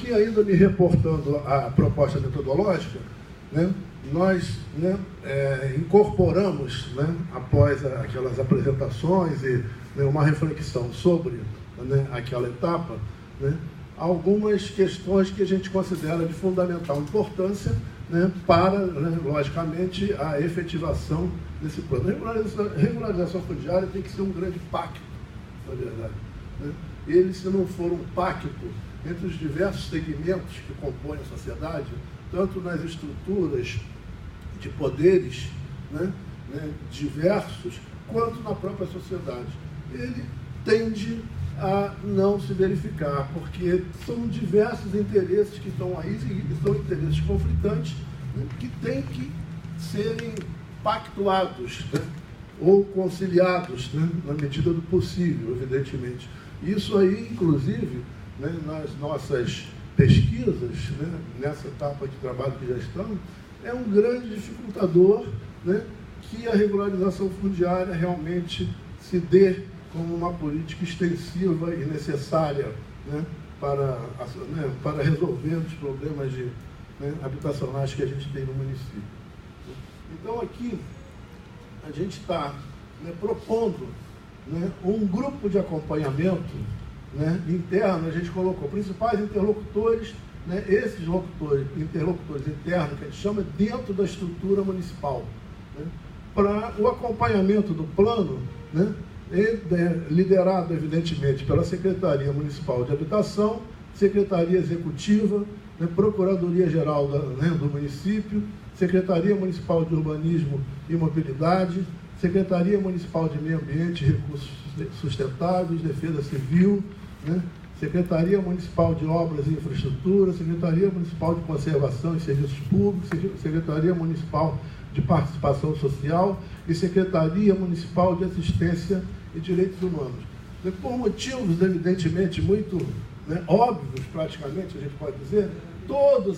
aqui, ainda me reportando à proposta metodológica, né, nós, né, incorporamos, né, após aquelas apresentações e, né, uma reflexão sobre, né, aquela etapa, né, algumas questões que a gente considera de fundamental importância, né, para, né, logicamente, a efetivação desse plano. A regularização fundiária tem que ser um grande pacto, na verdade, né? Ele, se não for um pacto entre os diversos segmentos que compõem a sociedade, tanto nas estruturas de poderes, né, diversos, quanto na própria sociedade, ele tende a não se verificar, porque são diversos interesses que estão aí, e são interesses conflitantes, né, que têm que serem pactuados, né, ou conciliados, né, na medida do possível, evidentemente. Isso aí, inclusive, né, nas nossas pesquisas, né, nessa etapa de trabalho que já estamos, é um grande dificultador, né, que a regularização fundiária realmente se dê como uma política extensiva e necessária, né, para resolver os problemas né, habitacionais que a gente tem no município. Então, aqui, a gente está, né, propondo, né, um grupo de acompanhamento, né, interno. A gente colocou principais interlocutores, né, esses interlocutores internos, que a gente chama dentro da estrutura municipal, né, para o acompanhamento do plano, né, liderado, evidentemente, pela Secretaria Municipal de Habitação, Secretaria Executiva, né, Procuradoria-Geral do município, Secretaria Municipal de Urbanismo e Mobilidade, Secretaria Municipal de Meio Ambiente e Recursos Sustentáveis, Defesa Civil, né, Secretaria Municipal de Obras e Infraestrutura, Secretaria Municipal de Conservação e Serviços Públicos, Secretaria Municipal de Participação Social e Secretaria Municipal de Assistência e Direitos Humanos. E por motivos, evidentemente, muito, né, óbvios, praticamente, a gente pode dizer, toda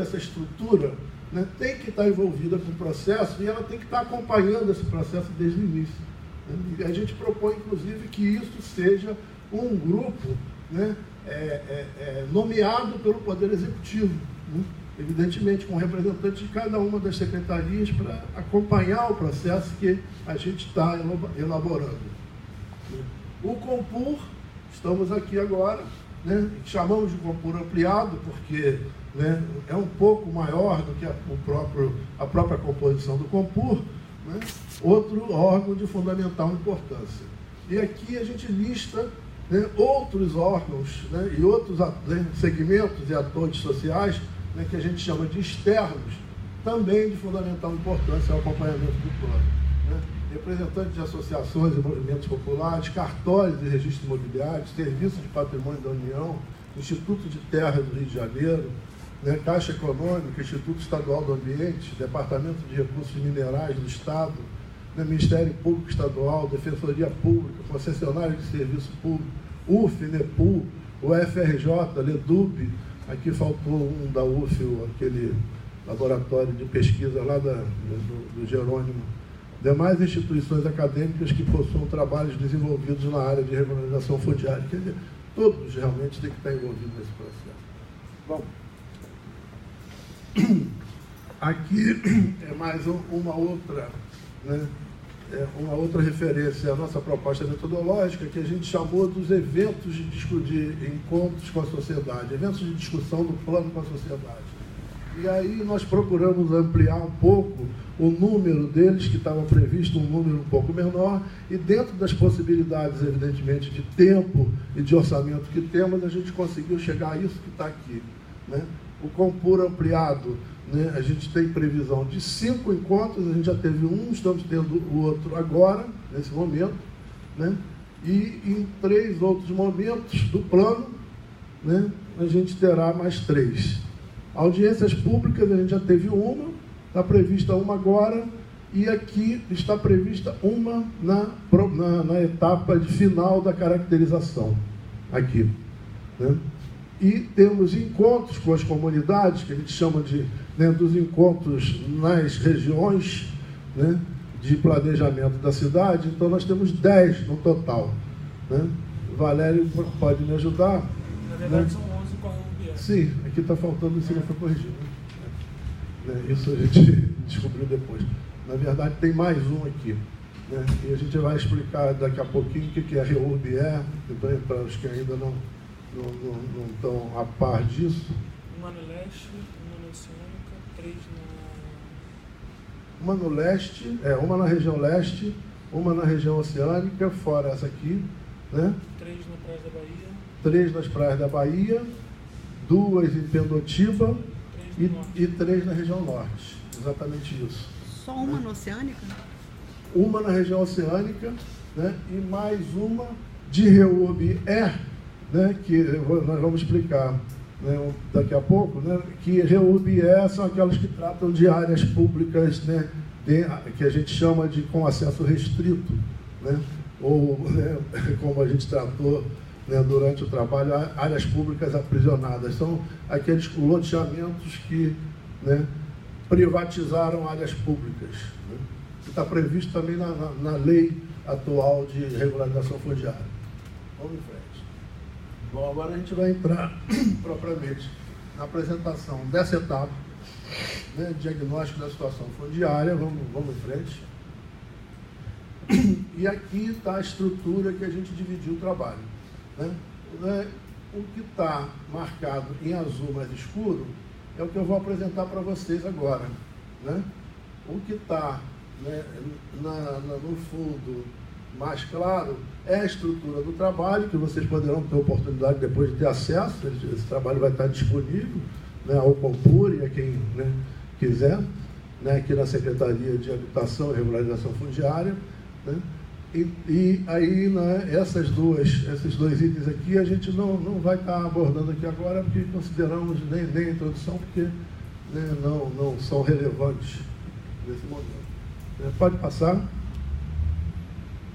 essa estrutura, né, tem que estar envolvida com o processo e ela tem que estar acompanhando esse processo desde o início. E a gente propõe, inclusive, que isso seja um grupo, né, nomeado pelo Poder Executivo, né, evidentemente com representantes de cada uma das secretarias para acompanhar o processo que a gente está elaborando. O Compur, estamos aqui agora, né, chamamos de Compur ampliado porque, né, é um pouco maior do que a própria composição do Compur, né, outro órgão de fundamental importância. E aqui a gente lista, né, outros órgãos, né, e outros, né, segmentos e atores sociais, né, que a gente chama de externos, também de fundamental importância ao acompanhamento do plano, né? Representantes de associações e movimentos populares, cartórios e registros imobiliários, Serviço de Patrimônio da União, Instituto de Terra do Rio de Janeiro, né, Caixa Econômica, Instituto Estadual do Ambiente, Departamento de Recursos Minerais do Estado, né, Ministério Público Estadual, Defensoria Pública, Concessionário de Serviço Público, UF, NEPU, UFRJ, LEDUB, aqui faltou um da UF, aquele laboratório de pesquisa lá do Jerônimo, demais instituições acadêmicas que possuam trabalhos desenvolvidos na área de regularização fundiária. Quer dizer, todos realmente têm que estar envolvidos nesse processo. Bom, aqui é mais uma outra, né, uma outra referência à nossa proposta metodológica, que a gente chamou dos eventos de encontros com a sociedade, eventos de discussão do plano com a sociedade. E aí nós procuramos ampliar um pouco o número deles, que estava previsto um número um pouco menor, e dentro das possibilidades, evidentemente, de tempo e de orçamento que temos, a gente conseguiu chegar a isso que está aqui, né? O Compur ampliado, né, a gente tem previsão de 5 encontros, a gente já teve um, estamos tendo o outro agora, nesse momento, né? E em 3 outros momentos do plano, né, a gente terá mais 3. Audiências públicas, a gente já teve uma, está prevista uma agora, e aqui está prevista uma na etapa de final da caracterização, aqui, né? E temos encontros com as comunidades, que a gente chama de, né, dos encontros nas regiões, né, de planejamento da cidade. Então nós temos 10 no total, né? Valério pode me ajudar? Na verdade, né? são 11 concorre ao BR. Sim, aqui está faltando, em cima foi corrigido. Isso a gente descobriu depois. Na verdade, tem mais um aqui. Né? E a gente vai explicar daqui a pouquinho o que é REURB-R, para os que ainda não estão a par disso. Uma no leste, uma na oceânica, 3 na... Uma no leste, uma na região leste, uma na região oceânica, fora essa aqui. Né? 3 na Praia da Bahia. 3 nas praias da Bahia, 2 em Pendotiba e 3 na região norte. Exatamente isso. Só uma no oceânica? Uma na região oceânica, né? E mais uma de REURB-R, né? Que nós vamos explicar, né, daqui a pouco, né? Que REURB-R são aquelas que tratam de áreas públicas, né? Que a gente chama de com acesso restrito, né? Ou, né, como a gente tratou, né, durante o trabalho, áreas públicas aprisionadas. São aqueles loteamentos que, né, privatizaram áreas públicas, né? Que está previsto também na lei atual de regularização fundiária. Vamos em frente. Bom, agora a gente vai entrar propriamente na apresentação dessa etapa, né, diagnóstico da situação fundiária. Vamos em frente. E aqui está a estrutura que a gente dividiu o trabalho. Né? O que está marcado em azul mais escuro é o que eu vou apresentar para vocês agora. Né? O que está, né, no fundo mais claro é a estrutura do trabalho, que vocês poderão ter oportunidade depois de ter acesso. Esse trabalho vai estar disponível, né, ao Compur e a quem, né, quiser, né, aqui na Secretaria de Habitação e Regularização Fundiária. Né? E aí, né, esses dois itens aqui a gente não vai estar abordando aqui agora, porque consideramos nem a introdução, porque, né, não são relevantes nesse momento. Pode passar.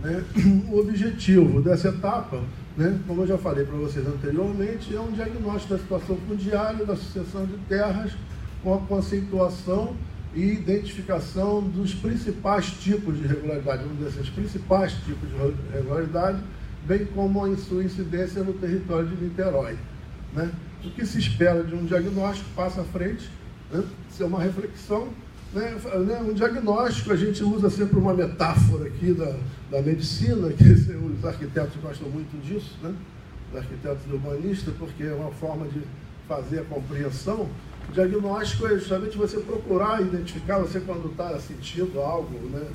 Né? O objetivo dessa etapa, né, como eu já falei para vocês anteriormente, é um diagnóstico da situação fundiária, da sucessão de terras, com a conceituação e identificação dos principais tipos de irregularidade, vamos dizer assim, os principais tipos de irregularidade, bem como a sua incidência no território de Niterói. Né? O que se espera de um diagnóstico passa à frente, né? Isso é uma reflexão. Né? Um diagnóstico, a gente usa sempre uma metáfora aqui da medicina, que os arquitetos gostam muito disso, né? Os arquitetos e humanistas, porque é uma forma de fazer a compreensão. O diagnóstico é justamente você procurar identificar, você quando está sentindo algo, né,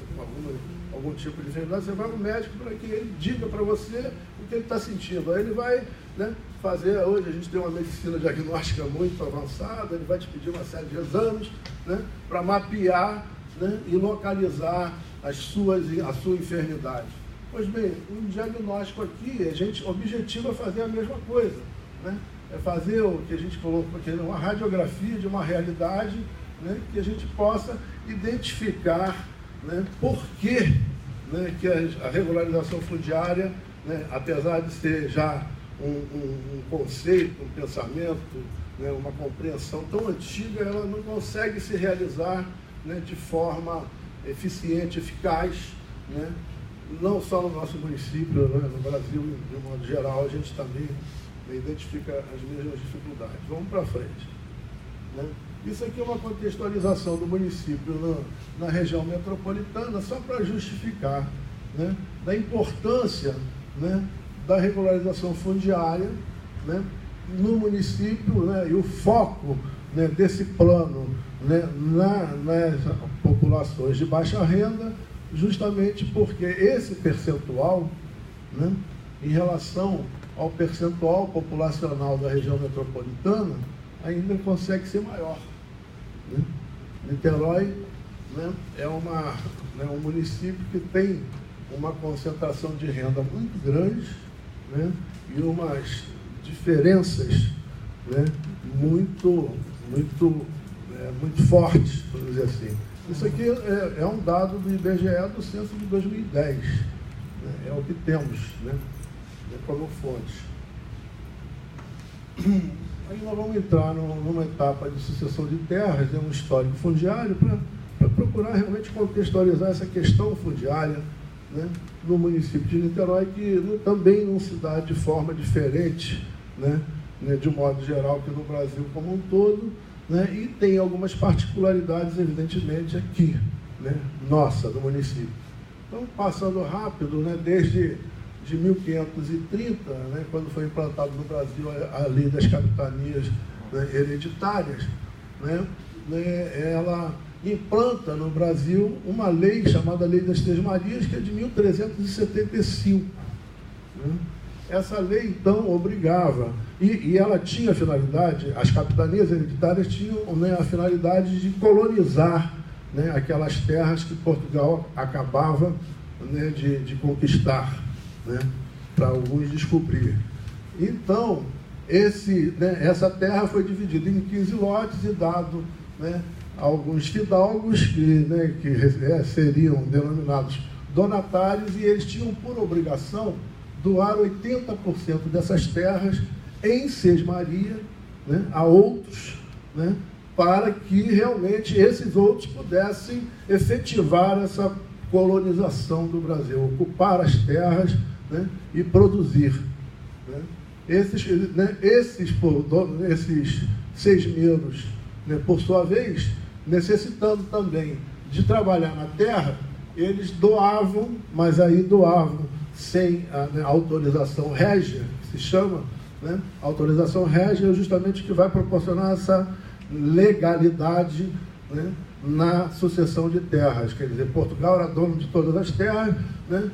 algum tipo de enfermidade, você vai no médico para que ele diga para você o que ele está sentindo. Aí ele vai, né, fazer, hoje a gente tem uma medicina diagnóstica muito avançada, ele vai te pedir uma série de exames, né, para mapear, né, e localizar a sua enfermidade. Pois bem, um diagnóstico aqui, a gente objetiva fazer a mesma coisa, né? É fazer o que a gente colocou aqui, uma radiografia de uma realidade, né, que a gente possa identificar, né, por que, né, que a regularização fundiária, né, apesar de ser já um conceito, um pensamento, né, uma compreensão tão antiga, ela não consegue se realizar, né, de forma eficiente, eficaz, né, não só no nosso município, né, no Brasil, de um modo geral, a gente também identifica as mesmas dificuldades. Vamos para frente. Né? Isso aqui é uma contextualização do município na região metropolitana, só para justificar, né, da importância, né, da regularização fundiária, né, no município, né, e o foco, né, desse plano, né, nas populações de baixa renda, justamente porque esse percentual, né, em relação ao percentual populacional da região metropolitana, ainda consegue ser maior. Né? Niterói, né, é um município que tem uma concentração de renda muito grande, né, e umas diferenças, né, muito fortes, por dizer assim. Isso aqui é um dado do IBGE do censo de 2010. Né? É o que temos, né, como fonte. Aí nós vamos entrar numa etapa de sucessão de terras, um histórico fundiário, para procurar realmente contextualizar essa questão fundiária, né, no município de Niterói, que também não se dá de forma diferente, né, né, de um modo geral, aqui no Brasil como um todo, né, e tem algumas particularidades, evidentemente, aqui, né, nossa, do município. Então, passando rápido, né, desde de 1530, né, quando foi implantado no Brasil a lei das capitanias, né, hereditárias, né, ela implanta no Brasil uma lei chamada Lei das Três Marias, que é de 1375. Né? Essa lei, então, obrigava, e ela tinha a finalidade, as capitanias hereditárias tinham, né, a finalidade de colonizar, né, aquelas terras que Portugal acabava, né, de conquistar, né, para alguns descobrir. Então, essa terra foi dividida em 15 lotes e dado, né, a alguns fidalgos que seriam denominados donatários, e eles tinham por obrigação doar 80% dessas terras em sesmaria, né, a outros, né, para que realmente esses outros pudessem efetivar essa colonização do Brasil, ocupar as terras, né, e produzir. Né. Esses sesmeiros, né, por sua vez, necessitando também de trabalhar na terra, eles doavam, mas aí doavam sem a autorização régia, que se chama, né? A autorização régia é justamente o que vai proporcionar essa legalidade, né, na sucessão de terras. Quer dizer, Portugal era dono de todas as terras, né,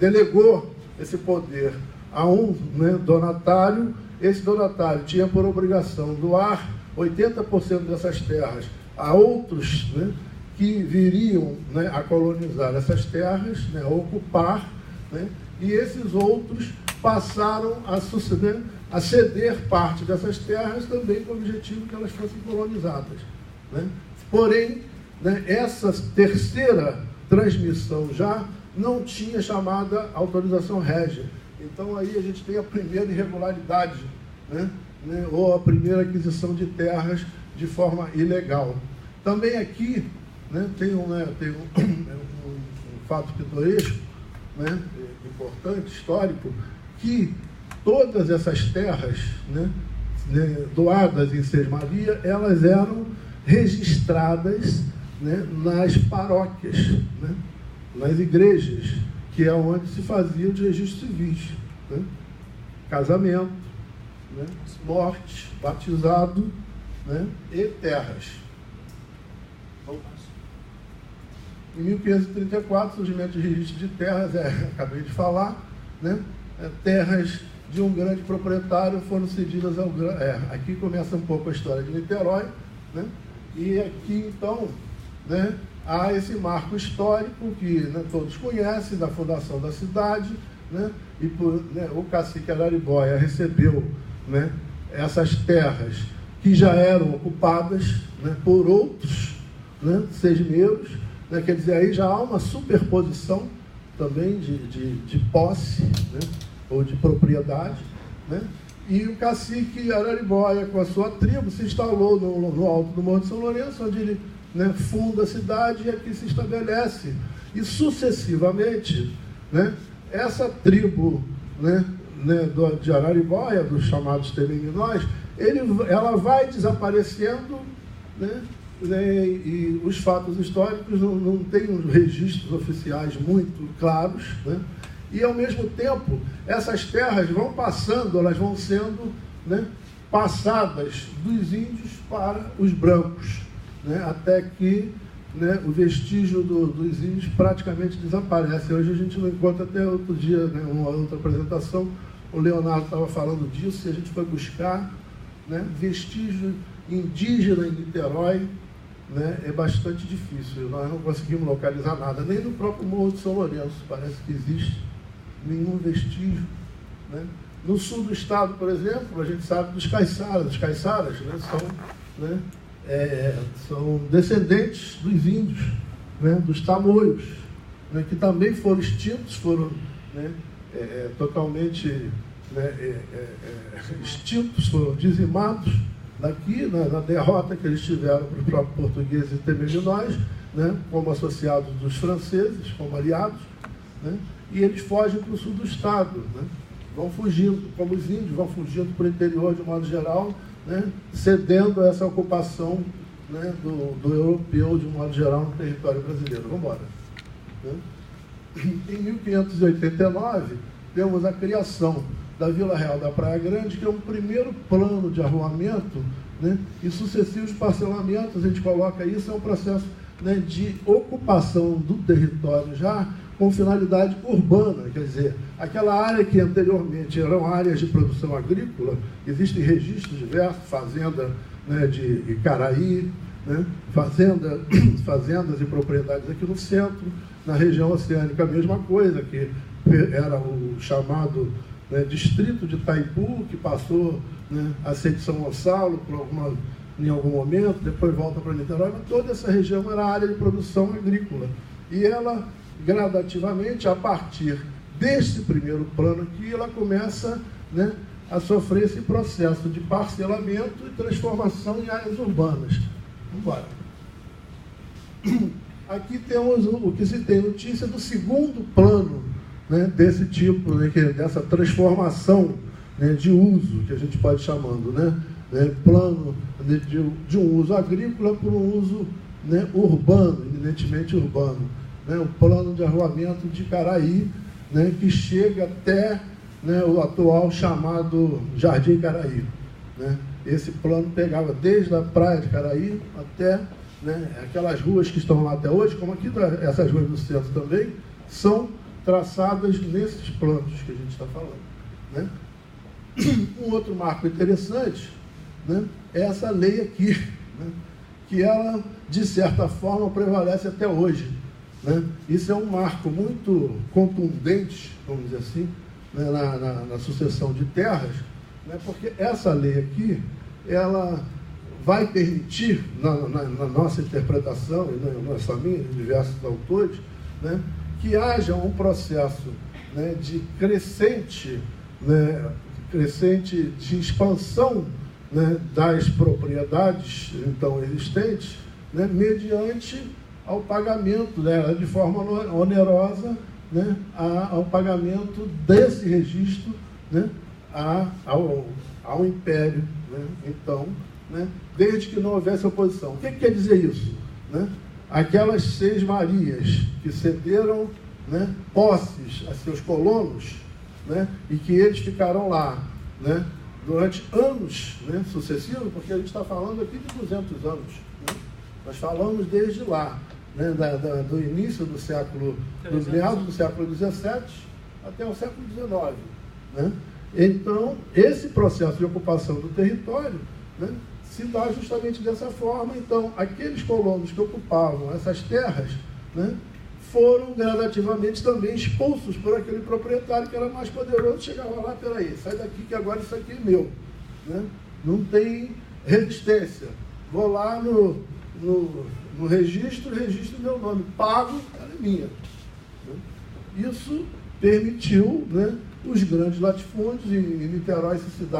delegou esse poder a um, né, donatário. Esse donatário tinha por obrigação doar 80% dessas terras a outros, né, que viriam, né, a colonizar essas terras, né, a ocupar, né, e esses outros passaram a ceder parte dessas terras também com o objetivo que elas fossem colonizadas. Né? Porém, né, essa terceira transmissão já não tinha chamada autorização régia. Então aí a gente tem a primeira irregularidade, né, ou a primeira aquisição de terras de forma ilegal. Também aqui, né, tem um fato pitoresco, né, importante, histórico, que todas essas terras, né, doadas em sesmaria, elas eram registradas, né, nas paróquias, né, nas igrejas, que é onde se fazia os registros civis, né, casamento, né, morte, batizado, né, e terras. Em 1534, surgimento de registro de terras, acabei de falar, né, terras de um grande proprietário foram cedidas ao grande. Aqui começa um pouco a história de Niterói, né, e aqui então, né, há esse marco histórico que, né, todos conhecem, da fundação da cidade, né, e o cacique Araribóia recebeu, né, essas terras que já eram ocupadas, né, por outros, né, sesmeiros, né, quer dizer, aí já há uma superposição também de posse, né, ou de propriedade, né, e o cacique Araribóia, com a sua tribo, se instalou no alto do Morro de São Lourenço, onde ele, né, funda a cidade e aqui se estabelece. E sucessivamente, né, essa tribo, né, de Araribóia, dos chamados Tememinóis, ela vai desaparecendo, né, e os fatos históricos não têm os registros oficiais muito claros, né, e ao mesmo tempo essas terras vão passando, elas vão sendo, né, passadas dos índios para os brancos, né, até que, né, o vestígio dos índios praticamente desaparece. Hoje a gente não encontra, até outro dia, né, uma outra apresentação, o Leonardo estava falando disso, e a gente foi buscar, né, vestígio indígena em Niterói, né, é bastante difícil. Nós não conseguimos localizar nada, nem no próprio Morro de São Lourenço parece que existe nenhum vestígio, né. No sul do estado, por exemplo, a gente sabe dos caiçaras. Os caiçaras, né, são descendentes dos índios, né, dos tamoios, né, que também foram extintos, foram, né, totalmente, né, extintos, foram dizimados daqui, na derrota que eles tiveram para os próprios portugueses e tememinóis, né, como associados dos franceses, como aliados, né, e eles fogem para o sul do estado, né, vão fugindo, como os índios vão fugindo para o interior de modo geral, né, cedendo a essa ocupação, né, do europeu de modo geral no território brasileiro. Vamos embora. Né? Em 1589, temos a criação da Vila Real da Praia Grande, que é um primeiro plano de arruamento, né, e sucessivos parcelamentos. A gente coloca isso, é um processo, né, de ocupação do território já com finalidade urbana, quer dizer, aquela área que anteriormente eram áreas de produção agrícola, existem registros diversos, fazenda, né, de Icaraí, né, fazendas e propriedades aqui no centro, na região oceânica a mesma coisa, que era o chamado, né, distrito de Itaipu, que passou, né, a ser de São Gonçalo em algum momento, depois volta para Niterói, mas toda essa região era área de produção agrícola. E ela, gradativamente, a partir desse primeiro plano aqui, ela começa, né, a sofrer esse processo de parcelamento e transformação em áreas urbanas. Vamos embora. Aqui temos o que se tem notícia do segundo plano, né, desse tipo, né, dessa transformação, né, de uso, que a gente pode chamando, né, plano de um uso agrícola por um uso, né, urbano, eminentemente urbano. Né, o plano de arruamento de Icaraí, né, que chega até, né, o atual chamado Jardim Icaraí. Né? Esse plano pegava desde a praia de Icaraí até, né, aquelas ruas que estão lá até hoje, como aqui essas ruas do centro também, são traçadas nesses planos que a gente está falando. Né? Um outro marco interessante, né, é essa lei aqui, né, que ela, de certa forma, prevalece até hoje. Né? Isso é um marco muito contundente, vamos dizer assim, né, na sucessão de terras, né, porque essa lei aqui, ela vai permitir, na nossa interpretação, e não é só minha, de diversos autores, né, que haja um processo, né, de crescente de expansão, né, das propriedades então existentes, né, mediante ao pagamento, né, de forma onerosa, né, ao pagamento desse registro, né, ao Império. Né? Então, né, desde que não houvesse oposição. O que quer dizer isso? Né? Aquelas 6 Marias que cederam, né, posses a seus colonos, né, e que eles ficaram lá, né, durante anos, né, sucessivos, porque a gente está falando aqui de 200 anos. Né? Nós falamos desde lá, né, do início do século, dos meados do século XVII até o século XIX. Né? Então, esse processo de ocupação do território, né, se dá justamente dessa forma. Então, aqueles colonos que ocupavam essas terras, né, foram gradativamente também expulsos por aquele proprietário que era mais poderoso, chegava lá, peraí, sai daqui que agora isso aqui é meu. Né? Não tem resistência. Vou lá no registro meu nome, pago, ela é minha. Né? Isso permitiu, né, os grandes latifúndios, e Niterói, essa cidade